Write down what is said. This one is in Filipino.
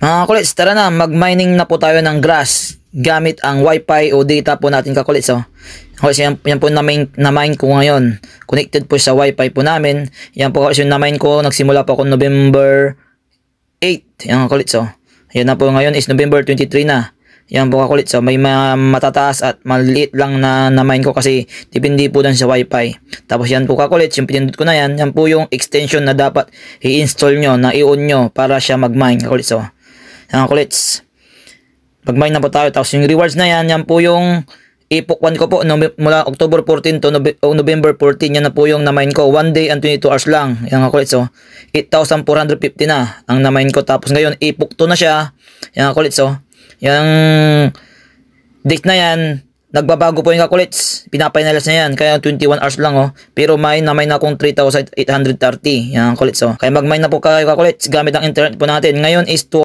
Mga kulits, tara na, mag-mining na po tayo ng grass gamit ang wifi o data po natin kakulits. Kulits, yan po na-mine ko ngayon. Connected po sa wifi po namin. Yan po kasi yung na-mine ko, nagsimula po ako November 8. Yan kulits. Yan na po ngayon is November 23 na. Yan po kakulit. May matataas at maliit lang na mine ko kasi depende po dun sa wifi. Tapos yan po kakulit, yung pinindot ko na yan, yan po yung extension na dapat i-install nyo, na i-on nyo para siya mag-mine kakulit. Yan kakulit. Mag-mine na po tayo. Tapos yung rewards na yan, yan po yung ipok 1 ko po mula October 14 to November 14. Yan na po yung na-mine ko. 1 day and 22 hours lang. Yan kakulit. 8,450 na ang na-mine ko. Tapos ngayon, ipok 2 na siya. Yan kakulit. Yung date na yan, nagbabago po yung kakulits. Pinapinalas na yan. Kaya 21 hours lang Pero mine na mine akong 3,830. Yan kakulits Kaya mag-mine na po kayo kakulits gamit ang internet po natin. Ngayon is 2